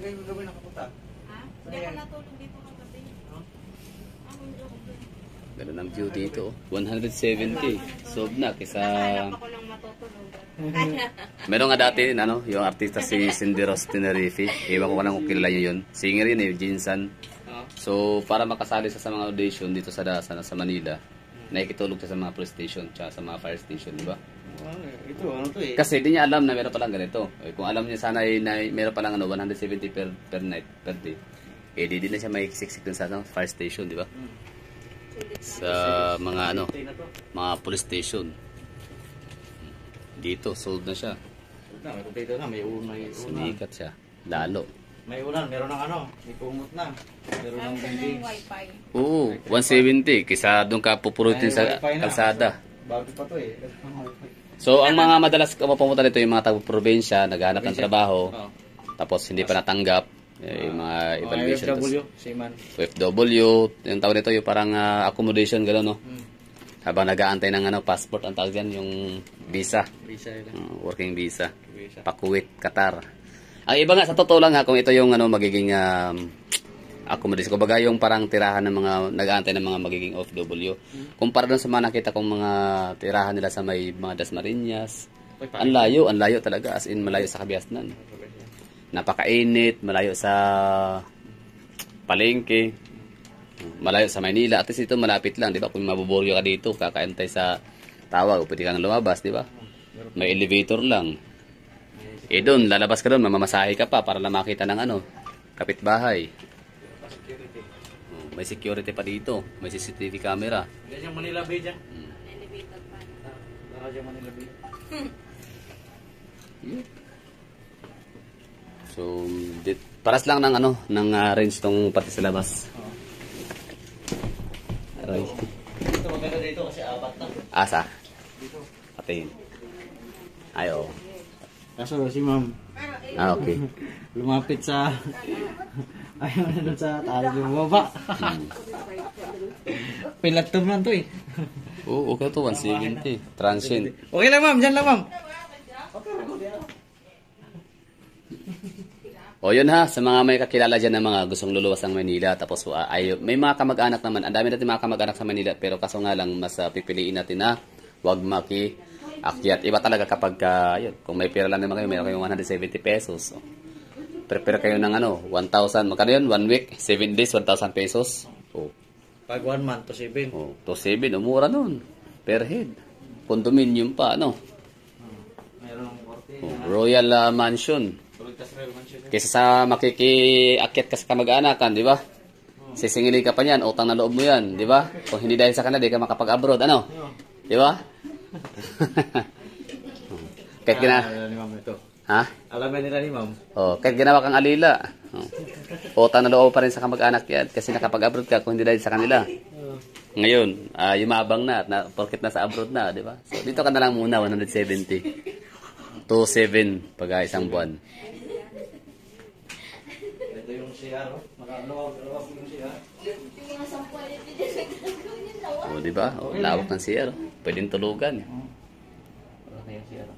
kayo gagawin nakapunta? Ha? Hindi ako natulog dito kagabi. Ako hindi ako doon. Ganun ang view dito. 170. Sob na kaysa... Nakahanap ako ng matutulog. Meron nga dati, ano, yung artista si Cindy Ross Tenerife. Iwan ko kung kilala niyo yun. Singer yun eh, Jinsan. So, para makasali sa mga audition dito sa Manila, nakikitulog siya sa mga police station, tsaka sa mga fire station, di ba? Ito, ano to eh? Kasi di niya alam na meron palang ganito. Kung alam niya sana na meron palang 170 per night, per day. Di na siya makiksiksik dun sa fire station, di ba? Sa mga mga police station. Dito, sold na siya. May potato na, may ulan. Sumikat siya. Lalo. May ulan, meron ng may kumot na. Meron ng buildings. Wi-Fi. Oo, 170. Kisa doon ka pupurutin sa kalsada. Bago pa to eh. So, ang mga madalas pumunta dito yung mga taga-probinsya, naghahanap ng trabaho, tapos hindi pa natanggap, yung mga evaluation. OFW, seaman. OFW, yung tawag nito yung parang accommodation, gano'n, no? Habang nag-aantay ng passport, ang tawag yan, yung visa. Visa Working visa. Pa-Kuwait, Qatar. Ang iba nga, sa totoo lang kung ito yung magiging accommodation. Kumbaga yung parang tirahan ng mga nag-aantay ng mga magiging OFW. Kumpara dun sa mga nakita kong mga tirahan nila sa may mga Dasmariñas. Ang layo talaga. As in, malayo sa Kabiasnan. Napakainit, malayo sa palengke, malayo sa Maynila. At least ito malapit lang, di ba? Kung mabuboryo ka dito, kakaantay sa tawag, pwede kang lumabas, di ba? May elevator lang. Doon, lalabas ka doon, mamamasahe ka pa para lang makita ng kapitbahay. May security pa dito, may CCTV camera. Yan yung Manila Bay dyan. Elevator pa. Dara dyan Manila Bay. So, paras lang ng ng range tong pati sa labas. Aray. Ito maganda dito kasi apat na. Asa? Dito. Patingin. Ayo. Kaso si ma'am. Okay. Lumapit sa... Ayaw na doon sa talo yung baba. Pilatom lang to eh. Oo, okay to, 170. Transient. Okay lang ma'am, dyan lang ma'am. O yun ha, sa mga may kakilala dyan na mga gustong luluwas ng Manila, tapos may mga kamag-anak naman. Ang dami natin mga kamag-anak sa Manila, pero kaso nga lang mas pipiliin natin na wag maki-akyat. Iba talaga kapag, yun, kung may pera lang naman kayo, meron kayong 170 pesos. So, prepare kayo ng 1,000. Magkano yun? 1 week, 7 days, 1,000 pesos. Oh. Pag 1 month to 7. Oh, to 7, umura nun. Per head. Condominium pa, Meron ng 40. Oh, Royal Mansion. Kaysa sa makikiakyat ka sa kamag-anakan, di ba? Sisingilin ka pa niyan, utang na loob mo yan, di ba? Kung hindi dahil sa kanila, di ka makapag-abroad, Di ba? Kahit Ni ma'am ito. Ha? Alam na nila ni ma'am. Oh, kahit ginawa kang alila. Oh. Utang na loob pa rin sa kamag-anak yan kasi nakapag-abroad ka kung hindi dahil sa kanila. Ngayon, yumabang na, porket nasa abroad na, di ba? So, dito ka na lang muna, 170. 2,700 pag isang buwan. Ito yung CR, Makalawag yung CR. O, di ba? O, lawak ng CR. Pwedeng tulugan. Wala yung CR.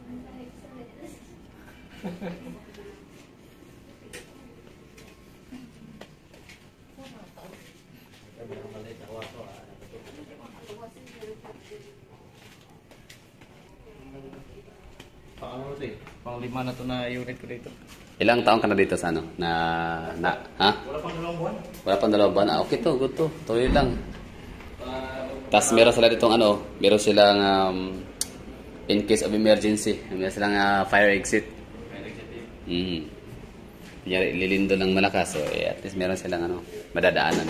Pang-5 na to na unit ko dito. Ilang taon ka na dito sa ha? Wala pang 2 buwan. Wala pang 2 buwan. Okay to, good to. Tuloy lang. Tapos meron sila ditong meron silang in case of emergency, meron silang fire exit. Kunyari, lilindo ng malakas, so at least meron silang madadaanan.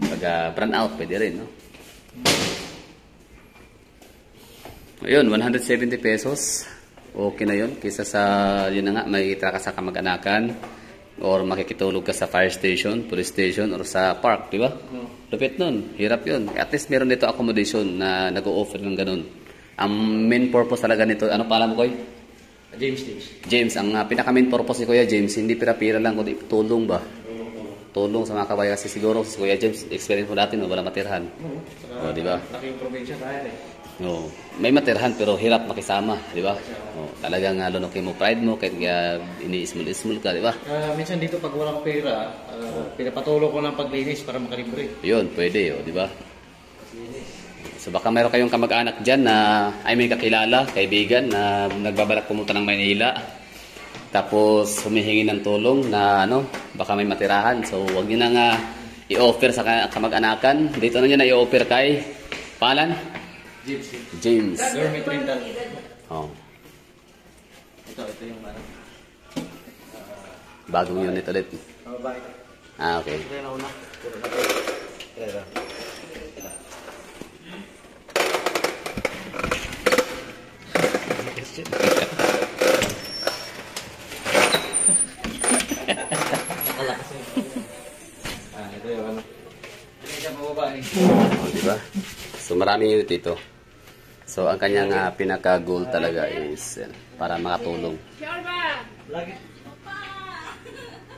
Pag burn out, pwede rin, no? Ayun, 170 pesos. Okay na yun. Kaysa sa, yun na nga, may ka sa kamag-anakan or makikitulog ka sa fire station, police station, or sa park, di ba? Lupit nun. Hirap yun. At least meron dito accommodation na nag-o-offer ng ganun. Ang main purpose talaga nito, ano pala mo, Koy? James. Ang pinaka-main purpose ni Kuya James, hindi pira-pira lang, kundi tulong ba? Tulong sa mga kabayan. Kasi siguro si Kuya James, experience mo dati, no? Wala matirhan. O, di ba? Laking probinsya tayo eh. Oh, may matirhan pero hirap makisama, di ba? Oh, talagang lunukin mo pride mo kahit ini-small ka, di ba? Minsan dito pag walang pera, pinapatulong ko ng paglinis para makalibre. Yun, pwede, oh, di ba? So baka mayroon kayong kamag-anak dyan na ay may kakilala, kaibigan na nagbabalak pumunta ng Maynila. Tapos humihingi ng tulong na baka may matirahan. So wag niyo nang i-offer sa kamag-anakan. Dito na niyo na i-offer kay Palan? James. Dormitory rental. Oh. Ito yung Bagong unit ulit. babae. Ah, okay. Ito na una. Ito. Ito yung Ito siya babae. Oh, di ba? So maraming unit dito. So ang kanyang pinaka-goal talaga is para makatulong. Sure ba? Lagi.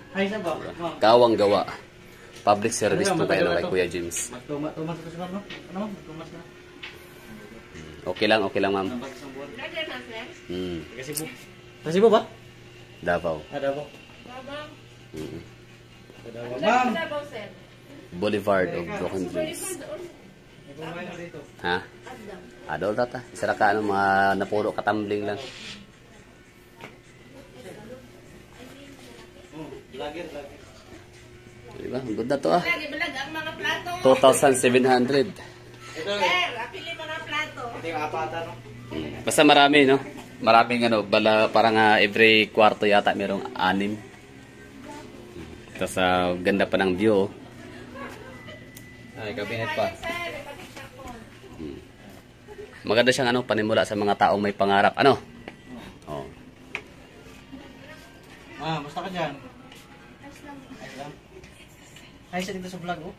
Ay, saan ba? Kawang gawa. Public service to kayo kay Kuya James. Tumas ito sa no? Ano? Tumas na. Okay lang ma'am. Nampak isang buwan. Lagyan na, sir. Kasi po. Kasi po ba? Davao. Ada po. Babang. Davao. Ma'am. Babang, sir. Boulevard of Broken Dreams. Ha? Adam. Adol tata. Isa ka mga napuro katambling lang. Lagi. Diba? Ang good na to ah. Lagi balag ang mga plato. 2,700. Ito Sir, apili mga plato. ito yung apata no. Basta marami no. Maraming parang every kwarto yata merong 6. Tapos ganda pa ng view. Ay, kabinet pa. Sir, ipatik ako. Maganda siyang panimula sa mga taong may pangarap. Ano? Oh. Basta ka dyan. Ayos lang. Ayos siya dito sa vlog oh.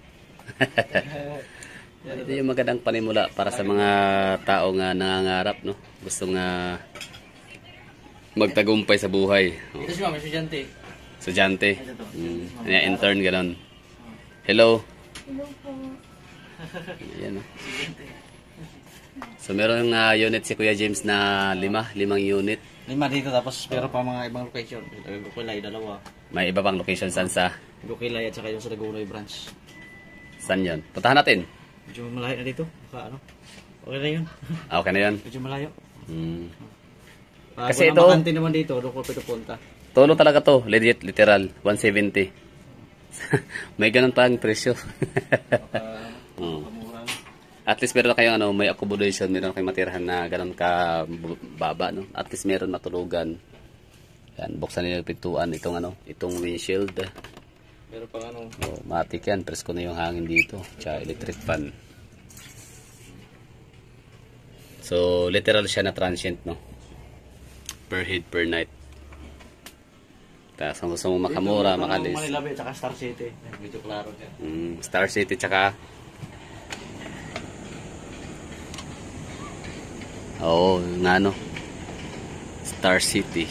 Ito yung magandang panimula para sa mga taong nangangarap, no? Gusto nga magtagumpay sa buhay. Oh. Ito si ma'am, estudyante. Estudyante. Intern, ganon. Hello. Hello po. Ayan, no? So meron unit si Kuya James na 5 unit. 5 dito tapos pero pa mga ibang location. Gukilay, 2. May iba pang location saan sa Gukilay at saka yung sa Dagunoy branch. saan yun? Puntahan natin. Medyo malayo na dito. Okay na yun. Okay na yun. Medyo malayo. Kasi Kung ito- makante naman dito, doon ko pwede punta. Tolo talaga to. Legit, literal. 170. May ganun pa ang presyo. Kamura. At least meron na kayong may accommodation, meron kayong matirahan na ganun ka baba, no? At least meron matulugan. Yan, buksan niyo yung pintuan, itong windshield. Meron pang Matik yan, presko na yung hangin dito. Tsaka electric fan. So, literal siya na transient, no? Per head, per night. Tapos kung gusto mo makamura, makalis. Manila Bay, tsaka Star City. Medyo klaro dyan. Star City, tsaka oo, Star City.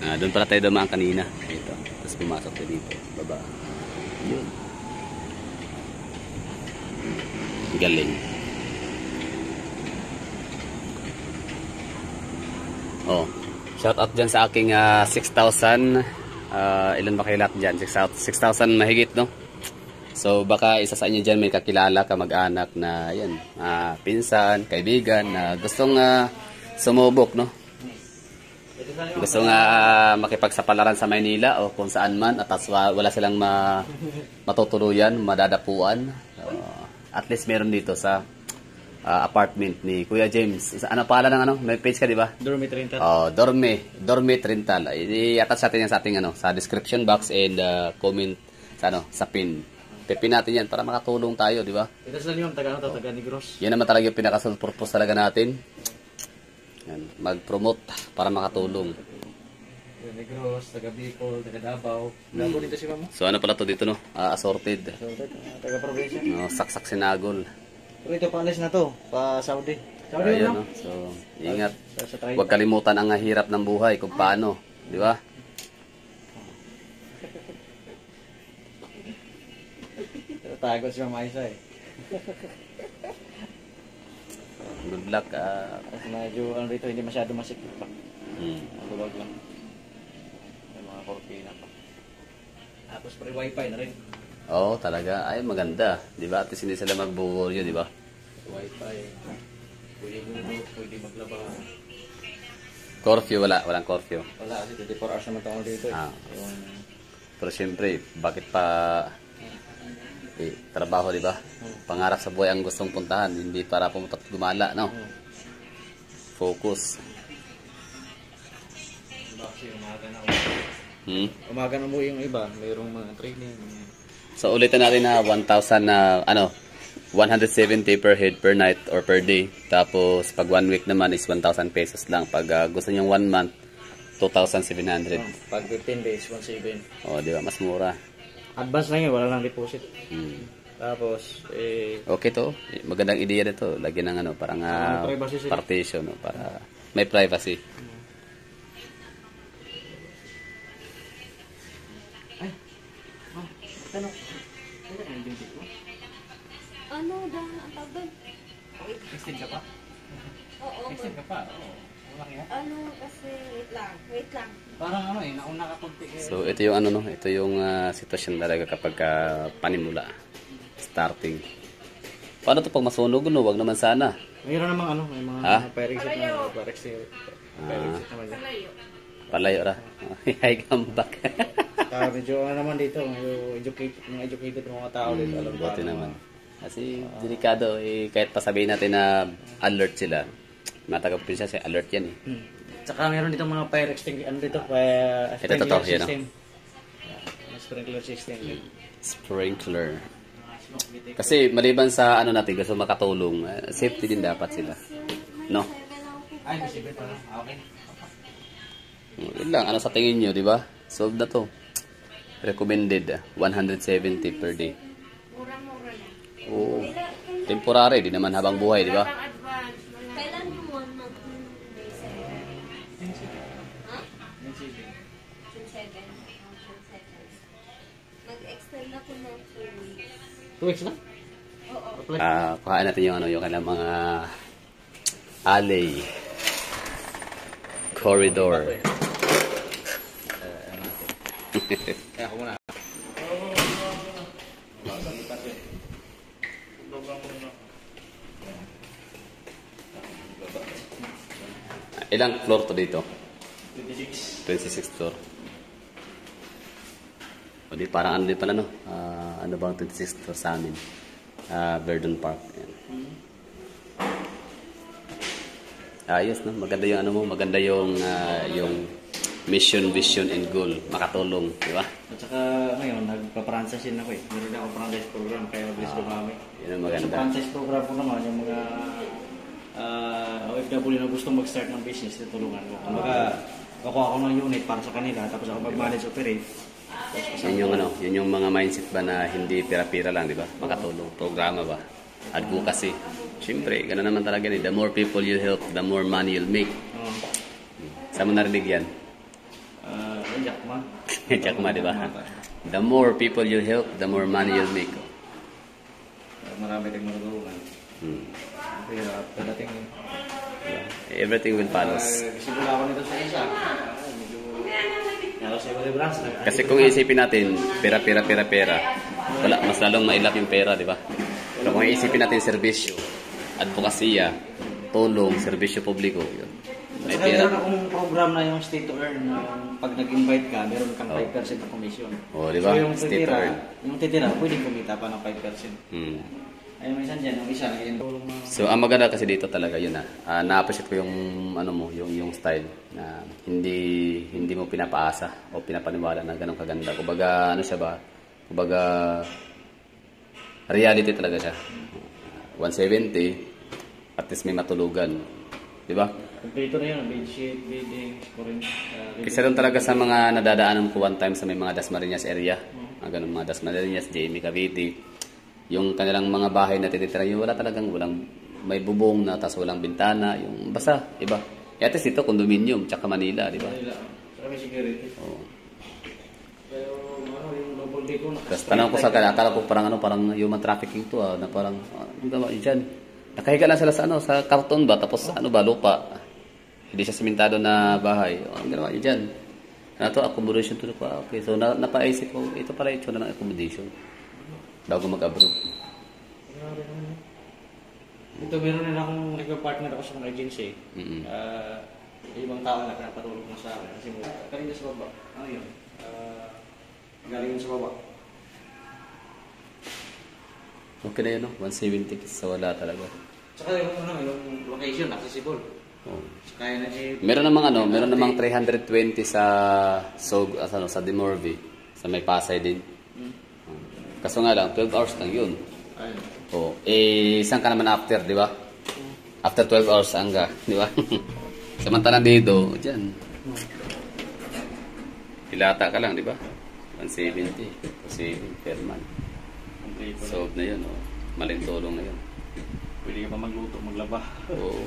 Doon pala tayo dumaan kanina. Ito. Tapos pumasok tayo dito. Baba. Yun. Galing. Oh. Shout out dyan sa aking 6,000. Ilan ba kayo lahat dyan? 6,000 mahigit, no? So baka isa sa inyo dyan may kakilala, kamag-anak na yan, pinsan, kaibigan na gustong sumubok, no? Gusto nga makipagsapalaran sa Maynila o kung saan man at wala silang matutuluyan, madadapuan. At least meron dito sa apartment ni Kuya James. Ano pala ng may page ka, di ba? Dormitory rental. Dormit rental. I-attach natin yan sa ating sa description box and comment sa pin. Pipin natin yan para makatulong tayo, di ba? Ito sa yung taga Negros. Yan naman talaga yung pinaka-sole purpose talaga natin. Yan, mag-promote para makatulong. Negros, taga Bicol, taga Davao. Davao dito si mama. So ano pala to dito, no? Assorted. Taga probinsya. Saksak sinagol. Pero ito paalis na to, pa Saudi. Saudi Ayun, no? no? So, ingat. Sa tayo. Huwag kalimutan ang hirap ng buhay kung paano, di ba? Tago si Mama Isa eh. Good luck. Kasi medyo ano dito, hindi masyado masikip pa. Hmm. Luwag lang. May mga cortina pa. Tapos free wifi na rin. Oo, talaga. Ay, maganda. Di ba? At least hindi sila magbuburyo, di ba? Wifi. Pwede gumulog, pwede maglaba. Curfew, wala. Walang curfew. Wala kasi 24 hours naman tayo dito. Ah. Yung, Pero syempre, bakit pa trabaho, di ba? Pangarap sa buhay ang gustong puntahan, hindi para pumunta at gumala, no? Focus. iba kasi umaga na Umaga na mo yung iba, mayroong mga training. So ulitin natin na 1,000 na 170 per head per night or per day. Tapos pag 1 week naman is 1,000 pesos lang. Pag gusto niyo 1 month, 2,700. Pag 15 days, 1,700. Oh, di ba? Mas mura. Advance lang yun, wala lang deposit. Tapos, Okay to. Magandang ideya nito. Lagyan ng parang privacy sila. partition, no? Para may privacy. tanong, ano yung bintik mo? Ano daw ang tawag doon? Extend ka pa? Oo. Extend ka pa? Oo. Wala kaya? Ano kasi, wait lang. Parang nauna ka kunti. So ito yung ito yung sitwasyon talaga kapag panimula, starting. Paano to pag masunog, no? Wag naman sana. Mayroon namang may mga fire exit na fire exit naman yan. Palayo ra. Ay, gambak. Medyo naman dito, mga educated mga tao dito. Alam Buti naman. Kasi delikado, kahit pa sabihin natin na alert sila, matagapin siya, alert yan eh. Tsaka meron dito mga fire extinguisher, Ito, yan, system. Sprinkler system. Sprinkler. Kasi maliban sa natin, gusto makatulong, safety din dapat sila. No? Ay, may sibit pa. Okay. Yun lang, sa tingin nyo, di ba? Solve na to. Recommended, 170 per day. Mura-mura lang. Oo. Temporary, di naman habang buhay, di ba? Advance. Kailan yung 1 month yung day 7? Ha? June 7. June 7. Mag-extend ako ng 2 weeks. 2 weeks na? Oo. Kuhaan natin yung yung kailang mga alley, corridor. Kaya ako muna. Ilang floor to dito? 26. 26 floor. O di parang din pala, no? Ano bang 26 floor sa amin? Verdun Park. Ayan. Ayos, no? Maganda yung maganda yung mission, vision, and goal. Makatulong, di ba? At saka ngayon, nagpa-franchise din ako eh. Meron akong franchise program, kaya mabilis dumami. Yun ang maganda. Sa franchise program ko naman, yung mga OFW na gustong mag-start ng business, tutulungan ko. Kumbaga, kukuha ako ng unit para sa kanila, tapos ako mag-manage, operate. Yun yung mga mindset ba na hindi pira-pira lang, di ba? Makatulong. Programa ba? Advocacy. Siyempre, gano'n naman talaga. The more people you help, the more money you'll make. Saan mo narinig yan? Jack Ma. Jack Ma, di ba? The more people you help, the more money you'll make. Marami tayong matutulungan. Kaya pagdating Everything will follow. Simula ako nito sa isa. Kasi kung isipin natin, pera, wala, mas lalong mailap yung pera, di ba? Pero kung isipin natin serbisyo, advokasya, tulong, serbisyo publiko, yun. May Saka pera. meron akong program na yung stay to earn. Pag nag-invite ka, meron kang 5% na commission. Oh, di ba? So yung Stay to earn. titira, pwedeng kumita pa ng 5%. Ay, may isang dyan, yung isa, tulong na... So, ang maganda kasi dito talaga yun na-appreciate ko yung yung style na hindi mo pinapaasa o pinapaniwala na ganun kaganda. Kumbaga, siya ba? Kumbaga, reality talaga siya. 170, at least may matulugan. Di ba? Kompleto na yun, bedsheet, bedding, scoring. Isa doon talaga sa mga nadadaanan ko one time sa may mga Dasmariñas area. Ganun mga Dasmariñas, Jamie, Cavite. Yung kanilang mga bahay na tinitira, yung walang may bubong na, tapos walang bintana, yung basta, iba. At least ito, condominium, tsaka Manila, di ba? Saka may security. Oo. Pero, yung double day ko, Tapos tanong ko sa kanila, akala ko parang human trafficking to, na parang, ano ba, dyan? Nakahiga lang sila sa ano, sa karton ba, tapos ano ba, lupa. Hindi siya simentado na bahay. O, ang ginawa niya dyan. Ano to, accommodation to ko. Okay, so napaisip ko, ito pala ito na ng accommodation. Bago mag-abroad. Ito, meron na akong nagpa-partner ako sa mga agency. Mm-mm. Ibang tao na pinapatulog na sa akin. Kasi galing sa baba. Ano yun? Galing sa baba. Okay na yun, no? 170 sa wala talaga. Saka yung location, accessible. Oh. Kaya na Meron namang 320 sa sa Dimorvi, sa may Pasay din. Kaso nga lang 12 hours lang 'yun. Ayun. Oh, saan ka naman after, di ba? After 12 hours hangga, di ba? Samantalang dito, diyan. Hilata ka lang, di ba? 170 kasi per month. So, na 'yun, oh. Maling tulong na 'yun. Pwede ka pa magluto, maglaba. Oo.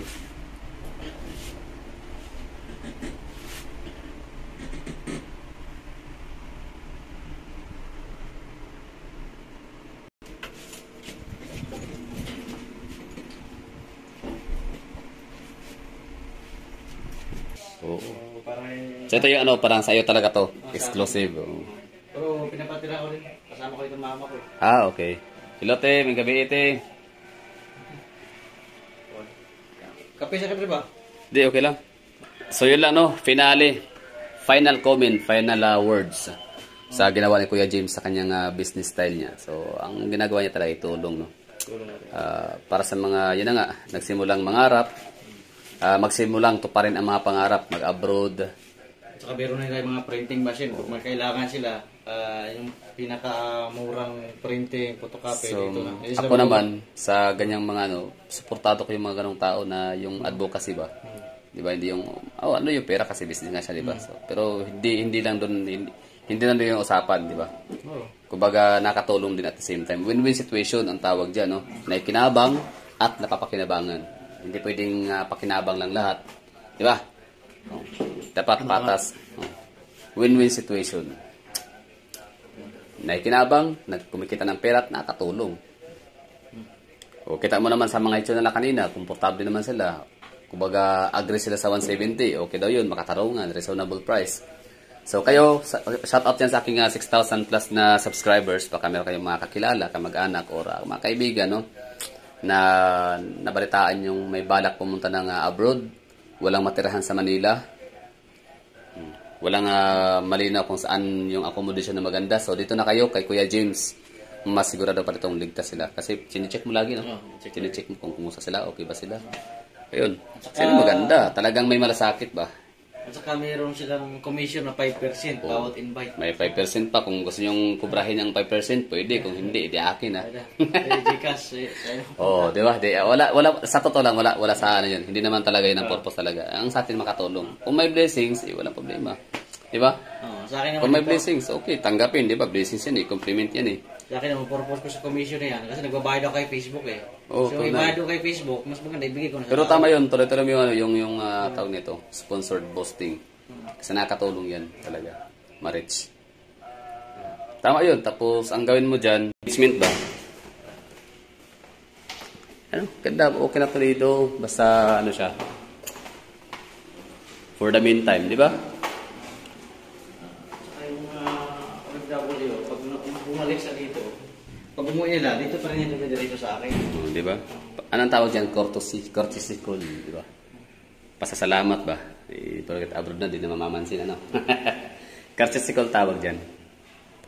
Oo. So ito yung ano, parang sa'yo talaga to. Exclusive. Oo. Pero pinapatira ko rin. Kasama ko itong mama ko. Ah, okay. Hello, te. May gabi, te. Kape sa kape ba? Di, okay lang. So yun lang, no? Finale. Final comment, final words sa ginawa ni Kuya James sa kanyang business style niya. So, ang ginagawa niya talaga itulong, no? Para sa mga, yun na nga, nagsimulang mangarap, magsimulang tuparin ang mga pangarap, mag-abroad. At saka meron na yung mga printing machine. Kung may kailangan sila, yung pinakamurang printing, photocopy, So, dito na. ako naman, sa ganyang mga ano, suportado ko yung mga ganong tao na yung advocacy ba? Di ba? Hindi yung, ano yung pera kasi business nga siya, di ba? So, pero hindi lang doon, hindi lang doon yung usapan, di ba? Kumbaga, nakatulong din at the same time. Win-win situation ang tawag dyan, no? Naikinabang at napapakinabangan. Hindi pwedeng pakinabang lang lahat. Di ba? Dapat patas. Win-win situation. Naikinabang, nagkumikita ng pera at nakatulong. O, kita mo naman sa mga itsyo nila kanina, komportable naman sila. Kumbaga, agree sila sa 170. Okay daw yun, makatarungan, reasonable price. So, kayo, shout out yan sa aking 6,000 plus na subscribers. Baka meron kayong mga kakilala, kamag-anak, or mga kaibigan, no? Na nabalitaan yung may balak pumunta ng abroad. Walang matirahan sa Manila. Walang malinaw kung saan yung accommodation na maganda. So, dito na kayo kay Kuya James. Mas sigurado pa itong ligtas sila. Kasi chinecheck mo lagi, no? Chinecheck mo kung kumusta sila, okay ba sila. Ayun. Sino maganda? Talagang may malasakit ba? At saka mayroon silang commission na 5% bawat invite. May 5% pa. Kung gusto nyong kubrahin ang 5%, pwede. Kung hindi, di akin ha. Gcash. Oh, di ba? Wala, sa totoo lang, wala sa ano yun. Hindi naman talaga yun ang purpose talaga. Ang sa atin makatulong. Kung may blessings, walang problema. Di ba? Sa akin naman, Kung may blessings, okay, tanggapin. Di ba? Blessings yan eh. Compliment yan eh. Sa akin naman, purpose ko sa commission na yan. Kasi nagbabayad ako kay Facebook eh. Oh, so, ibayad ako kay Facebook, mas maganda ibigay ko na sa Pero tao. tama yun. Tuloy-tuloy yung, yung tawag nito. Sponsored boosting. Kasi nakatulong yan talaga. Ma-reach. Tama yun. Tapos, ang gawin mo dyan, engagement ba? Ano? Ganda. Okay na tuloy ito. Basta, ano siya. For the meantime, di ba? Saka yung OFW, pag bumalik sa dito, pag umuwi nila, dito pa rin yung dito sa akin. Di ba? Anong tawag dyan? Courtesy call. Di ba? Pasasalamat ba? Pero abroad na, di na mamamansin, ano? Courtesy call tawag dyan.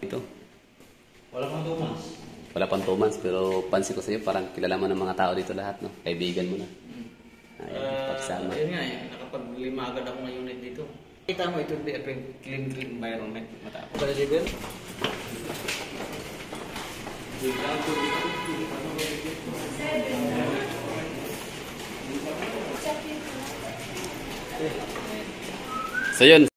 Ito. Wala pang 2 months. Wala pang 2 months, pero pansin ko sa iyo, parang kilala mo ng mga tao dito lahat, no? Kaibigan mo na. Ayan, pagsama. Yun nga eh, nakapag-5 agad ako ng unit dito. Kita mo, ito clean environment. Matapos. Pala, Jibel? So yun.